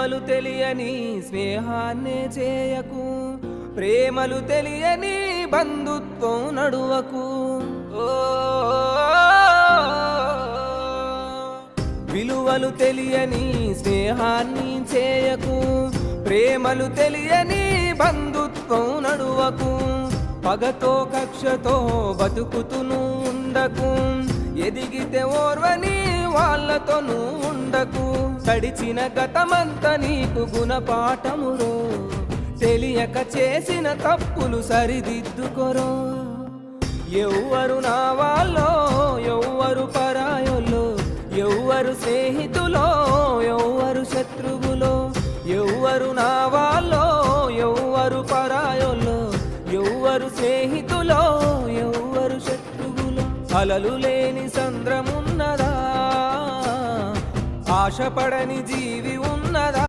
విలువలు తెలియని స్నేహాన్నే చేయకు, ప్రేమలు తెలియని బంధుత్వం నడువకు. విలువలు తెలియని స్నేహాన్ని చేయకు, ప్రేమలు తెలియని బంధుత్వం నడువకు. పగతో కక్షతో బతుకుతును ఉండకు, ఎదిగితే ఓర్వని వాళ్ళతోనూ ఉండకు. గడిచిన గతమంతా నీకు గుణపాఠమురో, తెలియక చేసిన తప్పులు సరిదిద్దుకొరో. ఎవ్వరు నా వాళ్ళో, ఎవ్వరు పరాయోలో, ఎవ్వరు స్నేహితులో, ఎవ్వరు శత్రువులో. ఎవ్వరు నా వాళ్ళో, ఎవ్వరు పరాయోలో, ఎవ్వరు స్నేహితులో, ఎవ్వరు శత్రువులో. అలలు లేని సంద్రమున్నదా, ఆశపడని జీవి ఉన్నదా?